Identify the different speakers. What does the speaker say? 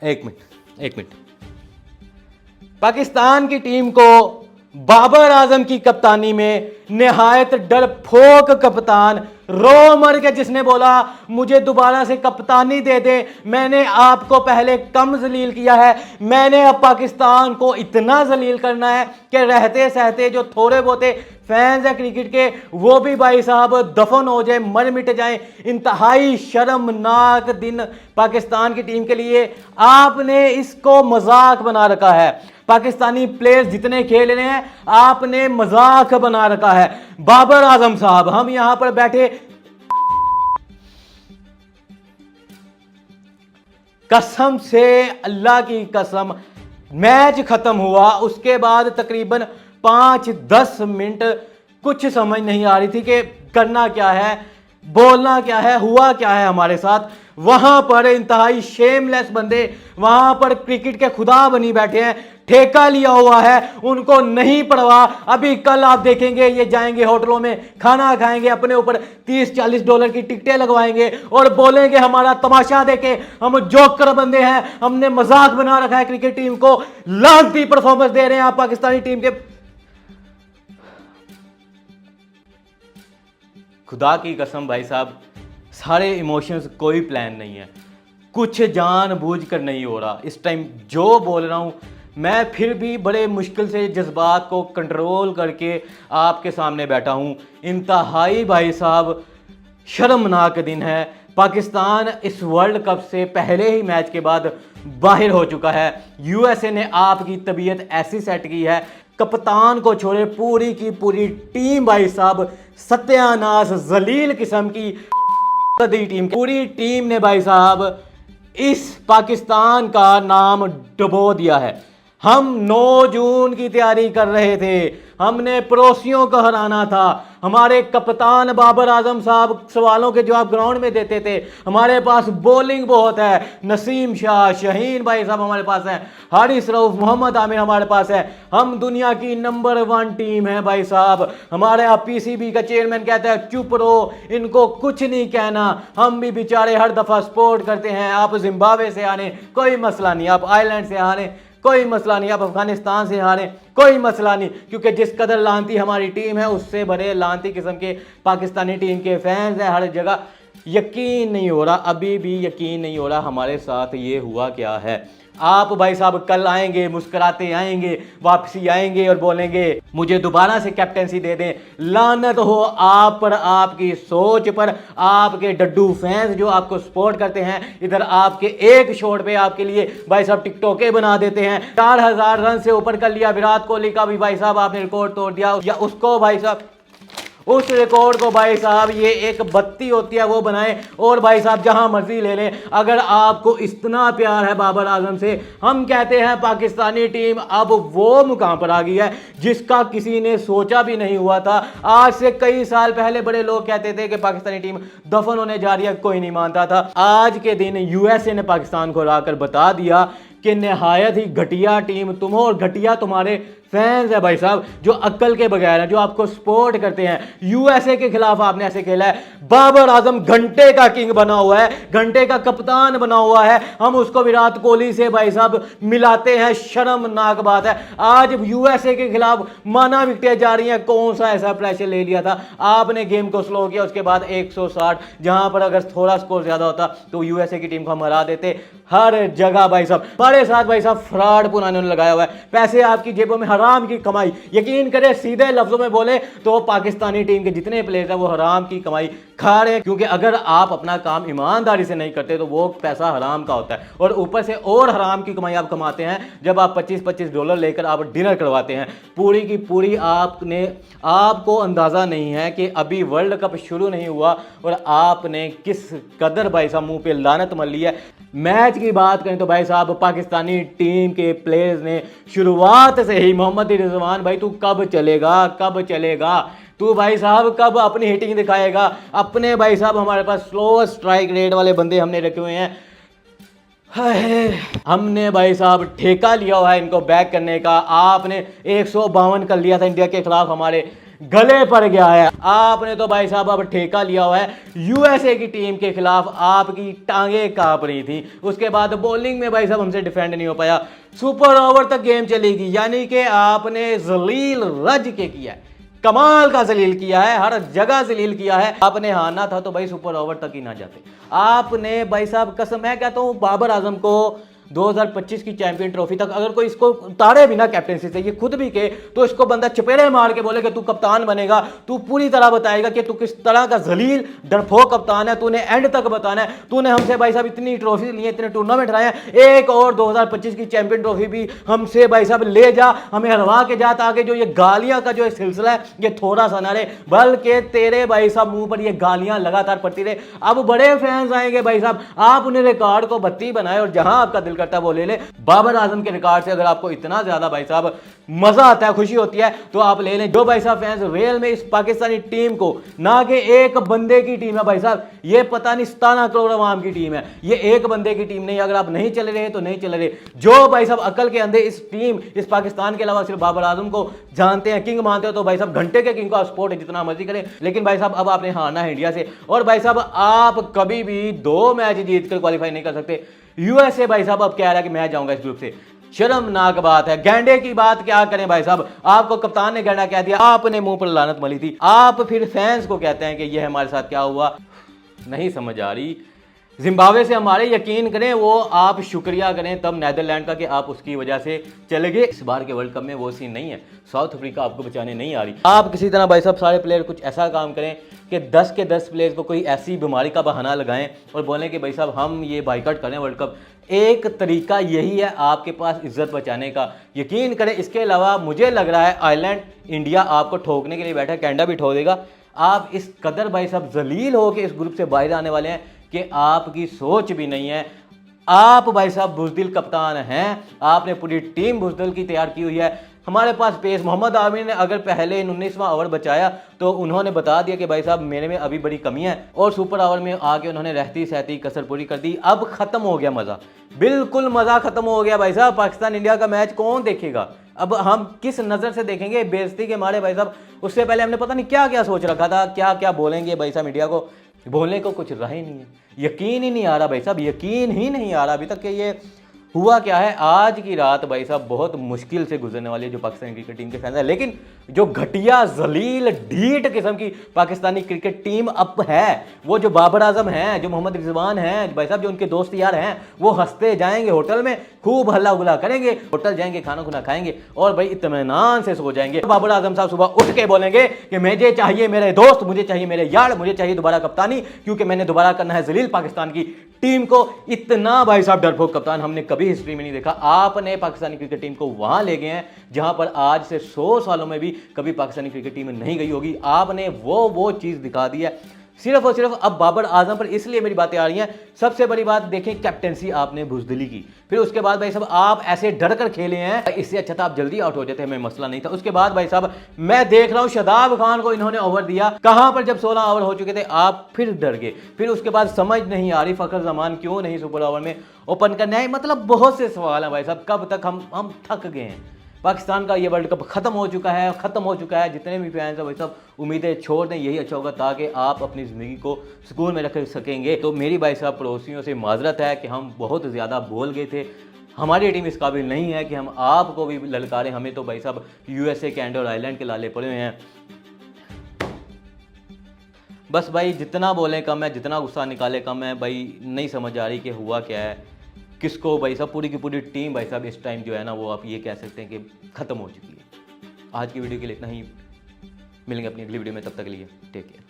Speaker 1: एक मिनट। पाकिस्तान की टीम को बाबर आजम की कप्तानी में निहायत डरपोक कप्तान रो मर के जिसने बोला मुझे दोबारा से कप्तानी दे दे, मैंने आपको पहले कम जलील किया है, मैंने अब पाकिस्तान को इतना जलील करना है कि रहते सहते जो थोड़े बहुते फैंस हैं क्रिकेट के वो भी भाई साहब दफन हो जाए, मर मिट जाए। इंतहाई शर्मनाक दिन पाकिस्तान की टीम के लिए। आपने इसको मजाक बना रखा है, पाकिस्तानी प्लेयर्स जितने खेल रहे हैं आपने मजाक बना रखा है। बाबर आजम साहब, हम यहां पर बैठे, कसम से अल्लाह की कसम, मैच खत्म हुआ उसके बाद तकरीबन 5-10 मिनट कुछ समझ नहीं आ रही थी कि करना क्या है, बोलना क्या है, हुआ क्या है हमारे साथ। वहां पर इंतहाई शेमलेस बंदे वहां पर क्रिकेट के खुदा बनी बैठे हैं, ठेका लिया हुआ है, उनको नहीं परवाह। अभी कल आप देखेंगे ये जाएंगे होटलों में खाना खाएंगे, अपने ऊपर $30-40 की टिकटें लगवाएंगे और बोलेंगे हमारा तमाशा देखे, हम जोकर बंदे हैं, हमने मजाक बना रखा है क्रिकेट टीम को। लानती परफॉर्मेंस दे रहे हैं आप पाकिस्तानी टीम के। खुदा की कसम भाई साहब, सारे इमोशंस, कोई प्लान नहीं है, कुछ जानबूझ कर नहीं हो रहा। इस टाइम जो बोल रहा हूं मैं फिर भी बड़े मुश्किल से जज्बात को कंट्रोल करके आपके सामने बैठा हूं। इंतहाई भाई साहब शर्मनाक दिन है। पाकिस्तान इस वर्ल्ड कप से पहले ही मैच के बाद बाहर हो चुका है। यूएसए ने आपकी तबीयत ऐसी सेट की है, कप्तान को छोड़े पूरी की पूरी टीम भाई साहब सत्यानाश जलील किस्म की टीम, पूरी टीम ने भाई साहब इस पाकिस्तान का नाम डुबो दिया है। हम 9 जून की तैयारी कर रहे थे, हमने पड़ोसियों को हराना था, हमारे कप्तान बाबर आजम साहब सवालों के जवाब ग्राउंड में देते थे, हमारे पास बॉलिंग बहुत है, नसीम शाह, शहीन भाई साहब हमारे पास है, हारिस रऊफ, मोहम्मद आमिर हमारे पास है, हम दुनिया की नंबर 1 टीम है भाई साहब। हमारे आप पीसीबी का चेयरमैन कहता है चुप रहो, इनको कुछ नहीं कहना, हम भी बेचारे हर दफा सपोर्ट करते हैं। आप जिम्बाब्वे से आने कोई मसला नहीं, आप आयरलैंड से आने कोई मसला नहीं, आप अफगानिस्तान से हारे कोई मसला नहीं, क्योंकि जिस कदर लानती हमारी टीम है उससे बड़े लानती किस्म के पाकिस्तानी टीम के फैंस हैं हर जगह। यकीन नहीं हो रहा, अभी भी यकीन नहीं हो रहा हमारे साथ ये हुआ क्या है। आप भाई साहब कल आएंगे, मुस्कुराते आएंगे, वापसी आएंगे और बोलेंगे मुझे दोबारा से कैप्टेंसी दे दें। लानत हो आप पर, आपकी सोच पर, आपके डड्डू फैंस जो आपको सपोर्ट करते हैं। इधर आपके एक शॉट पे आपके लिए भाई साहब टिकटॉके बना देते हैं। 4000 रन से ऊपर कर लिया विराट कोहली का भी भाई साहब आपने रिकॉर्ड तोड़ दिया, या उसको भाई साहब उस रिकॉर्ड को भाई साहब ये एक बत्ती होती है वो बनाए और भाई साहब जहां मर्जी ले लें। अगर आपको इतना प्यार है बाबर आजम से, हम कहते हैं पाकिस्तानी टीम अब वो मुकाम पर आ गई है जिसका किसी ने सोचा भी नहीं हुआ था। आज से कई साल पहले बड़े लोग कहते थे कि पाकिस्तानी टीम दफन होने जा रही है, कोई नहीं मानता था। आज के दिन यूएसए ने पाकिस्तान को हराकर बता दिया कि निहायत ही घटिया टीम तुम हो और घटिया तुम्हारे फैंस है भाई साहब जो अक्ल के बगैर है, जो आपको सपोर्ट करते हैं। यूएसए के खिलाफ आपने ऐसे खेला है, बाबर आजम घंटे का किंग बना हुआ है, घंटे का कप्तान बना हुआ है, हम उसको विराट कोहली से भाई साहब मिलाते हैं, शर्मनाक बात है। आज यूएसए के खिलाफ माना विकेटें जा रही हैं, कौन सा ऐसा प्रेशर ले लिया था आपने, गेम को स्लो किया, उसके बाद 160, जहां पर अगर थोड़ा स्कोर ज्यादा होता तो यूएसए की टीम को हम हरा देते। हर जगह भाई साहब हमारे साथ भाई साहब फ्रॉड पुराने लगाया हुआ है, पैसे आपकी जेबों में हराम की कमाई। यकीन करें सीधे लफ्जों में बोले तो पाकिस्तानी टीम के जितने प्लेयर्स हैं वो हराम की कमाई खा रहे हैं, क्योंकि अगर आप अपना काम ईमानदारी से नहीं करते तो वो पैसा हराम का होता है। और ऊपर से और हराम की कमाई आप कमाते हैं जब आप $25-25 लेकर आप डिनर करवाते हैं। पूरी की पूरी आपको अंदाजा नहीं है कि अभी वर्ल्ड कप शुरू नहीं हुआ और आपने किस कदर भाई साहब मुंह पे लानत मल ली है। मैच की बात करें तो भाई साहब पाकिस्तानी टीम के प्लेयर्स ने शुरुआत से ही, मोहम्मद रिजवान भाई तू कब चलेगा, कब चलेगा तू भाई साहब, कब अपनी हिटिंग दिखाएगा। अपने भाई साहब हमारे पास स्लो स्ट्राइक रेट वाले बंदे हमने रखे हुए हैं, हमने भाई साहब ठेका लिया हुआ है इनको बैक करने का। आपने 152 कर लिया था इंडिया के खिलाफ हमारे गले पड़ गया है। आपने तो भाई साहब अब ठेका लिया हुआ है यूएसए की टीम के खिलाफ, आपकी टांगे कांप रही थी, उसके बाद बॉलिंग में भाई साहब हमसे डिफेंड नहीं हो पाया, सुपर ओवर तक गेम चलेगी, यानी कि आपने जलील रज के किया है, कमाल का जलील किया है, हर जगह जलील किया है। आपने हारना था तो भाई सुपर ओवर तक ही ना जाते। आपने भाई साहब कसम है कहता हूं बाबर आजम को 2025 की चैंपियन ट्रॉफी तक अगर कोई इसको उतारे बिना कैप्टनसी से, ये खुद भी के, तो इसको बंदा चपेड़े मार के बोले कि तू कप्तान बनेगा, तू पूरी तरह बताएगा कि तू किस तरह का जलील डरपोक कप्तान है, तूने एंड तक बताना है। तूने हमसे भाई साहब इतनी ट्रॉफी ली है, इतने टूर्नामेंट रहे हैं, एक और 2025 की चैंपियन ट्रॉफी भी हमसे भाई साहब ले जा, हमें हरवा के जा, ताकि जो ये गालियां का जो सिलसिला है ये थोड़ा सा ना रहे, बल्कि तेरे भाई साहब मुंह पर ये गालियां लगातार पड़ती रहे। अब बड़े फैंस आएंगे भाई साहब, आप उन्हें रिकॉर्ड को बत्ती बनाए और जहां आपका दिल करता है वो ले ले। बाबर आजम के रिकॉर्ड से अगर आपको इतना ज्यादा भाई साहब मजा आता है, खुशी होती है, तो आप ले लें। जो भाई साहब फैंस रियल में इस पाकिस्तानी टीम को, ना कि एक बंदे की टीम है भाई साहब, ये पता नहीं 17 करोड़ अवाम की टीम है, ये एक बंदे की टीम नहीं। अगर आप नहीं चले रहे तो नहीं चले रहे। जो भाई साहब अकल के अंदर इस टीम, इस पाकिस्तान के अलावा सिर्फ बाबर आजम को जानते हैं, किंग मानते हो, तो भाई साहब घंटे के किंग का स्पोर्ट है, जितना मर्जी करें। लेकिन भाई साहब अब आपने हारना है इंडिया से, और भाई साहब आप कभी भी 2 मैच जीतकर क्वालिफाई नहीं कर सकते। यूएसए भाई साहब अब कह रहा है कि मैं जाऊंगा इस ग्रुप से, शर्मनाक बात है। गैंडे की बात क्या करें भाई साहब, आपको कप्तान ने गैंडा कह दिया, आपने मुंह पर लानत मली थी, आप फिर फैंस को कहते हैं कि ये हमारे साथ क्या हुआ, नहीं समझ आ रही। जिम्बाब्वे से हमारे यकीन करें, वो आप शुक्रिया करें तब नीदरलैंड का कि आप उसकी वजह से चले गए। इस बार के वर्ल्ड कप में वो सीन नहीं है, साउथ अफ्रीका आपको बचाने नहीं आ रही। आप किसी तरह भाई साहब सारे प्लेयर कुछ ऐसा काम करें कि 10 के 10 प्लेयर्स को कोई ऐसी बीमारी का बहाना लगाएं और बोलें कि भाई साहब हम ये बाइकआउट करें वर्ल्ड कप। एक तरीका यही है आपके पास इज्जत बचाने का, यकीन करें। इसके अलावा मुझे लग रहा है आयरलैंड, इंडिया आपको ठोकने के लिए बैठा है, कनाडा भी ठोक देगा। आप इस कदर भाई साहब जलील हो के इस ग्रुप से बाहर आने वाले हैं कि आपकी सोच भी नहीं है। आप भाई साहब बुज़दिल कप्तान हैं, आपने पूरी टीम बुज़दिल की तैयार की हुई है। हमारे पास पेस मोहम्मद आमिर ने अगर पहले 19वां ओवर बचाया तो उन्होंने बता दिया कि भाई साहब मेरे में अभी बड़ी कमी है, और सुपर ओवर में आके उन्होंने रहती सहती कसर पूरी कर दी। अब खत्म हो गया मज़ा, बिल्कुल मज़ा खत्म हो गया भाई साहब। पाकिस्तान इंडिया का मैच कौन देखेगा? अब हम किस नज़र से देखेंगे? बेइज्जती के मारे भाई साहब। उससे पहले हमने पता नहीं क्या क्या सोच रखा था, क्या क्या बोलेंगे भाई साहब इंडिया को, बोलने को कुछ रहा ही नहीं है। यकीन ही नहीं आ रहा भाई साहब, यकीन ही नहीं आ रहा अभी तक कि ये हुआ क्या है। आज की रात भाई साहब बहुत मुश्किल से गुजरने वाली है जो पाकिस्तानी क्रिकेट टीम के फैंस हैं, लेकिन जो घटिया जलील ढीठ किस्म की पाकिस्तानी क्रिकेट टीम अब है, वो जो बाबर आजम हैं, जो मोहम्मद रिजवान हैं भाई साहब, जो उनके दोस्त यार हैं, वो हंसते जाएंगे होटल में, खूब हल्ला गुला करेंगे, होटल जाएंगे, खाना खुना खाएंगे और भाई इत्मीनान से सो जाएंगे। बाबर आजम साहब सुबह उठ के बोलेंगे कि मुझे चाहिए मेरे दोस्त, मुझे चाहिए मेरे यार, मुझे चाहिए दोबारा कप्तानी, क्योंकि मैंने दोबारा करना है जलील पाकिस्तान की टीम को। इतना भाई साहब डरपोक कप्तान हमने कभी हिस्ट्री में नहीं देखा। आपने पाकिस्तानी क्रिकेट टीम को वहां ले गए हैं जहां पर आज से 100 सालों में भी कभी पाकिस्तानी क्रिकेट टीम नहीं गई होगी। आपने वो चीज दिखा दी है सिर्फ और सिर्फ। अब बाबर आजम पर इसलिए मेरी बातें आ रही हैं। सबसे बड़ी बात देखें, कैप्टेंसी आपने बुज़दिली की, फिर उसके बाद भाई साहब आप ऐसे डर कर खेले हैं, इससे अच्छा था आप जल्दी आउट हो जाते, हमें मसला नहीं था। उसके बाद भाई साहब मैं देख रहा हूं शादाब खान को इन्होंने ओवर दिया, कहां पर जब 16 ओवर हो चुके थे आप फिर डर गए। फिर उसके बाद समझ नहीं आ रही फखर जमान क्यों नहीं सुपर ओवर में ओपन करना है। मतलब बहुत से सवाल हैं भाई साहब, कब तक हम थक गए हैं। पाकिस्तान का ये वर्ल्ड कप खत्म हो चुका है। जितने भी फैंस हैं भाई साहब उम्मीदें छोड़ दें, यही अच्छा होगा ताकि आप अपनी ज़िंदगी को सुकून में रख सकेंगे। तो मेरी भाई साहब पड़ोसियों से माजरत है कि हम बहुत ज़्यादा बोल गए थे, हमारी टीम इस काबिल नहीं है कि हम आपको भी ललकारें। हमें तो भाई साहब यूएसए, कनाडा और आयरलैंड के लाले पड़े हुए हैं। बस भाई जितना बोलें कम है, जितना गुस्सा निकाले कम है। भाई नहीं समझ आ रही कि हुआ क्या है, किसको भाई साहब पूरी की पूरी टीम भाई साहब इस टाइम जो है ना वो आप ये कह सकते हैं कि ख़त्म हो चुकी है। आज की वीडियो के लिए इतना ही, मिलेंगे अपनी अगली वीडियो में, तब तक के लिए टेक केयर।